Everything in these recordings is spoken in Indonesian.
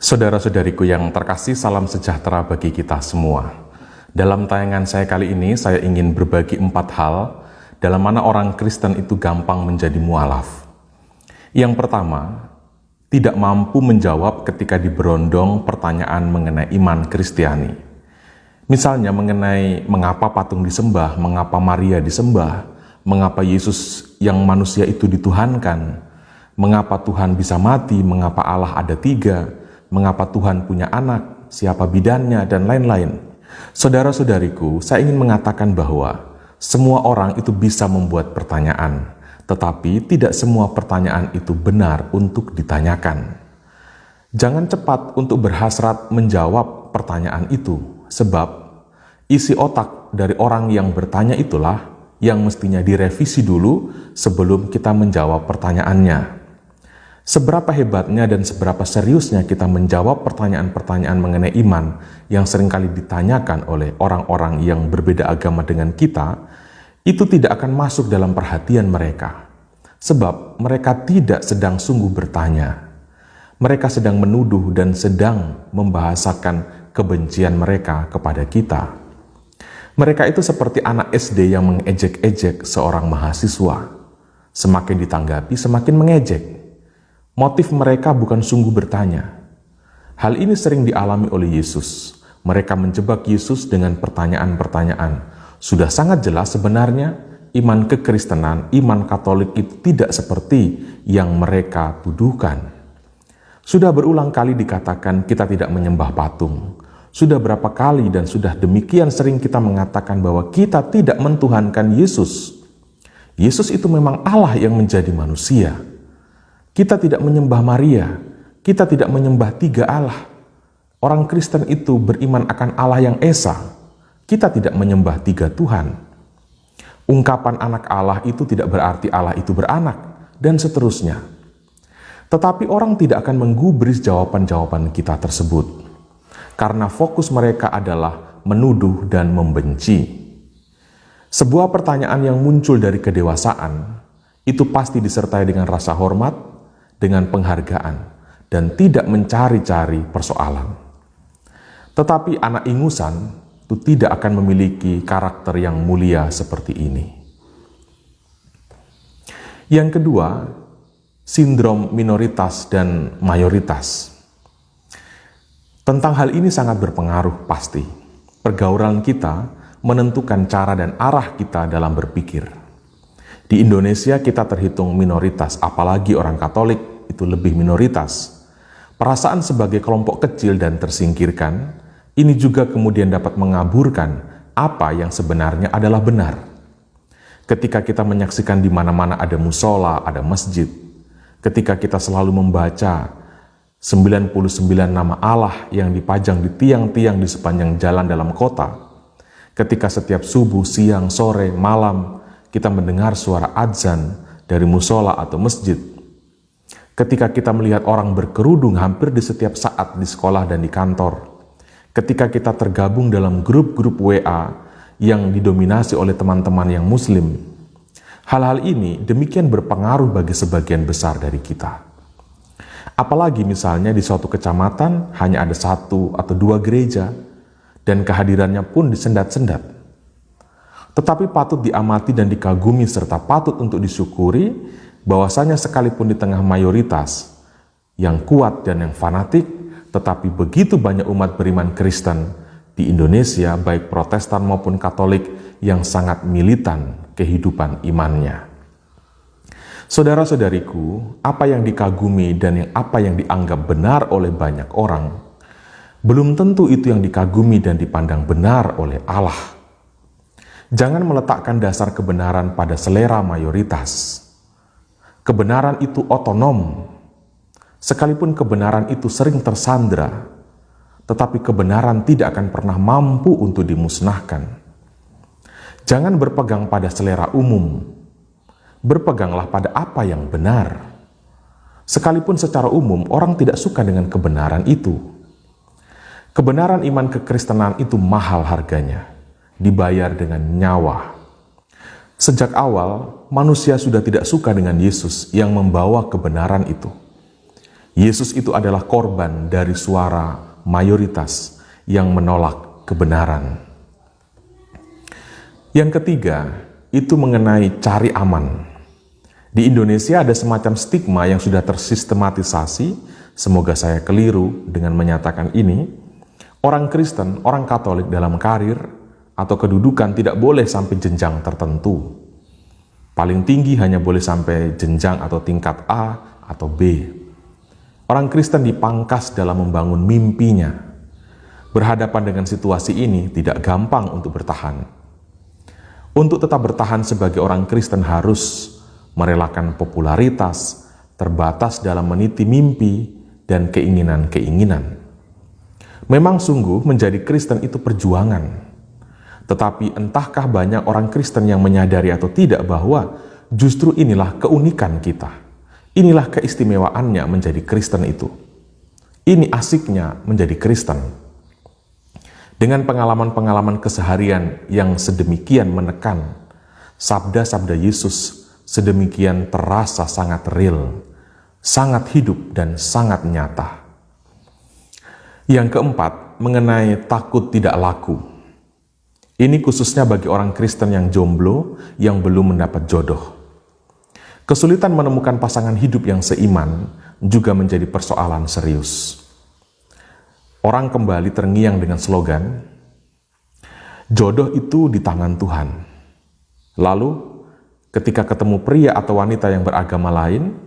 Saudara-saudariku yang terkasih, salam sejahtera bagi kita semua. Dalam tayangan saya kali ini, saya ingin berbagi 4 hal dalam mana orang Kristen itu gampang menjadi mualaf. Yang pertama, tidak mampu menjawab ketika diberondong pertanyaan mengenai iman Kristiani. Misalnya mengenai mengapa patung disembah, mengapa Maria disembah, mengapa Yesus yang manusia itu dituhankan, mengapa Tuhan bisa mati, mengapa Allah ada 3, mengapa Tuhan punya anak, siapa bidannya, dan lain-lain. Saudara-saudariku, saya ingin mengatakan bahwa semua orang itu bisa membuat pertanyaan, tetapi tidak semua pertanyaan itu benar untuk ditanyakan. Jangan cepat untuk berhasrat menjawab pertanyaan itu, sebab isi otak dari orang yang bertanya itulah yang mestinya direvisi dulu sebelum kita menjawab pertanyaannya. Seberapa hebatnya dan seberapa seriusnya kita menjawab pertanyaan-pertanyaan mengenai iman yang seringkali ditanyakan oleh orang-orang yang berbeda agama dengan kita, itu tidak akan masuk dalam perhatian mereka. Sebab mereka tidak sedang sungguh bertanya. Mereka sedang menuduh dan sedang membahasakan kebencian mereka kepada kita. Mereka itu seperti anak SD yang mengejek-ejek seorang mahasiswa. Semakin ditanggapi, semakin mengejek. Motif mereka bukan sungguh bertanya. Hal ini sering dialami oleh Yesus. Mereka menjebak Yesus dengan pertanyaan-pertanyaan. Sudah sangat jelas sebenarnya iman kekristenan, iman Katolik itu tidak seperti yang mereka tuduhkan. Sudah berulang kali dikatakan kita tidak menyembah patung. Sudah berapa kali dan sudah demikian sering kita mengatakan bahwa kita tidak mentuhankan Yesus. Yesus itu memang Allah yang menjadi manusia. Kita tidak menyembah Maria, kita tidak menyembah 3 Allah. Orang Kristen itu beriman akan Allah yang Esa. Kita tidak menyembah 3 Tuhan. Ungkapan anak Allah itu tidak berarti Allah itu beranak, dan seterusnya. Tetapi orang tidak akan menggubris jawaban-jawaban kita tersebut, karena fokus mereka adalah menuduh dan membenci. Sebuah pertanyaan yang muncul dari kedewasaan, itu pasti disertai dengan rasa hormat, dengan penghargaan, dan tidak mencari-cari persoalan. Tetapi anak ingusan itu tidak akan memiliki karakter yang mulia seperti ini. Yang kedua, sindrom minoritas dan mayoritas. Tentang hal ini sangat berpengaruh pasti. Pergaulan kita menentukan cara dan arah kita dalam berpikir. Di Indonesia kita terhitung minoritas, apalagi orang Katolik itu lebih minoritas. Perasaan sebagai kelompok kecil dan tersingkirkan, ini juga kemudian dapat mengaburkan apa yang sebenarnya adalah benar. Ketika kita menyaksikan di mana-mana ada musola, ada masjid, ketika kita selalu membaca 99 nama Allah yang dipajang di tiang-tiang di sepanjang jalan dalam kota, ketika setiap subuh, siang, sore, malam, kita mendengar suara adzan dari musola atau masjid. Ketika kita melihat orang berkerudung hampir di setiap saat di sekolah dan di kantor. Ketika kita tergabung dalam grup-grup WA yang didominasi oleh teman-teman yang muslim. Hal-hal ini demikian berpengaruh bagi sebagian besar dari kita. Apalagi misalnya di suatu kecamatan hanya ada 1 atau 2 gereja dan kehadirannya pun disendat-sendat. Tetapi patut diamati dan dikagumi serta patut untuk disyukuri bahwasanya sekalipun di tengah mayoritas yang kuat dan yang fanatik, tetapi begitu banyak umat beriman Kristen di Indonesia, baik Protestan maupun Katolik, yang sangat militan kehidupan imannya. Saudara-saudariku, apa yang dikagumi dan apa yang dianggap benar oleh banyak orang, belum tentu itu yang dikagumi dan dipandang benar oleh Allah. Jangan meletakkan dasar kebenaran pada selera mayoritas. Kebenaran itu otonom. Sekalipun kebenaran itu sering tersandra, tetapi kebenaran tidak akan pernah mampu untuk dimusnahkan. Jangan berpegang pada selera umum. Berpeganglah pada apa yang benar. Sekalipun secara umum orang tidak suka dengan kebenaran itu. Kebenaran iman kekristenan itu mahal harganya. Dibayar dengan nyawa. Sejak awal, manusia sudah tidak suka dengan Yesus yang membawa kebenaran itu. Yesus itu adalah korban dari suara mayoritas yang menolak kebenaran. Yang ketiga, itu mengenai cari aman. Di Indonesia ada semacam stigma yang sudah tersistematisasi, semoga saya keliru dengan menyatakan ini, orang Kristen, orang Katolik dalam karir atau kedudukan tidak boleh sampai jenjang tertentu. Paling tinggi hanya boleh sampai jenjang atau tingkat A atau B. Orang Kristen dipangkas dalam membangun mimpinya. Berhadapan dengan situasi ini tidak gampang untuk bertahan. Untuk tetap bertahan sebagai orang Kristen harus merelakan popularitas, terbatas dalam meniti mimpi dan keinginan-keinginan. Memang sungguh menjadi Kristen itu perjuangan. Tetapi entahkah banyak orang Kristen yang menyadari atau tidak bahwa justru inilah keunikan kita. Inilah keistimewaannya menjadi Kristen itu. Ini asiknya menjadi Kristen. Dengan pengalaman-pengalaman keseharian yang sedemikian menekan, sabda-sabda Yesus sedemikian terasa sangat real, sangat hidup dan sangat nyata. Yang keempat, mengenai takut tidak laku. Ini khususnya bagi orang Kristen yang jomblo, yang belum mendapat jodoh. Kesulitan menemukan pasangan hidup yang seiman juga menjadi persoalan serius. Orang kembali terngiang dengan slogan, jodoh itu di tangan Tuhan. Lalu, ketika ketemu pria atau wanita yang beragama lain,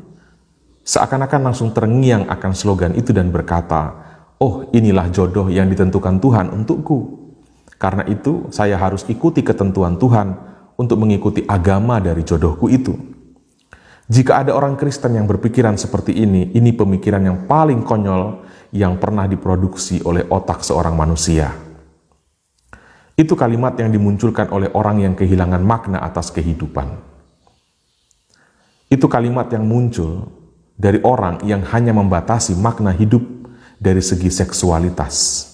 seakan-akan langsung terngiang akan slogan itu dan berkata, oh inilah jodoh yang ditentukan Tuhan untukku. Karena itu saya harus ikuti ketentuan Tuhan untuk mengikuti agama dari jodohku itu. Jika ada orang Kristen yang berpikiran seperti ini pemikiran yang paling konyol yang pernah diproduksi oleh otak seorang manusia. Itu kalimat yang dimunculkan oleh orang yang kehilangan makna atas kehidupan. Itu kalimat yang muncul dari orang yang hanya membatasi makna hidup dari segi seksualitas.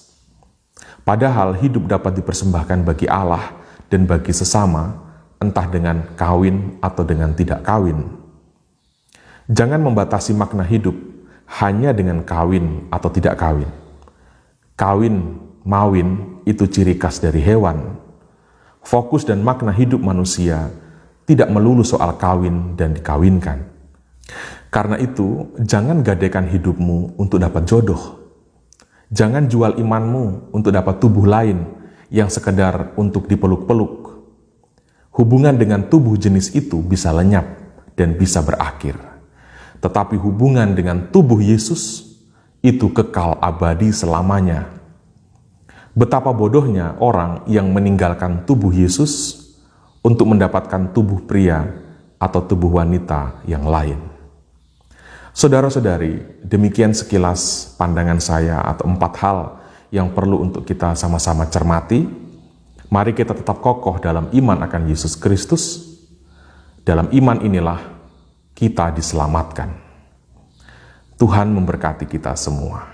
Padahal hidup dapat dipersembahkan bagi Allah dan bagi sesama, entah dengan kawin atau dengan tidak kawin. Jangan membatasi makna hidup hanya dengan kawin atau tidak kawin. Kawin, mawin itu ciri khas dari hewan. Fokus dan makna hidup manusia tidak melulu soal kawin dan dikawinkan. Karena itu, jangan gadaikan hidupmu untuk dapat jodoh. Jangan jual imanmu untuk dapat tubuh lain yang sekedar untuk dipeluk-peluk. Hubungan dengan tubuh jenis itu bisa lenyap dan bisa berakhir. Tetapi hubungan dengan tubuh Yesus itu kekal abadi selamanya. Betapa bodohnya orang yang meninggalkan tubuh Yesus untuk mendapatkan tubuh pria atau tubuh wanita yang lain. Saudara-saudari, demikian sekilas pandangan saya atau 4 hal yang perlu untuk kita sama-sama cermati. Mari kita tetap kokoh dalam iman akan Yesus Kristus. Dalam iman inilah kita diselamatkan. Tuhan memberkati kita semua.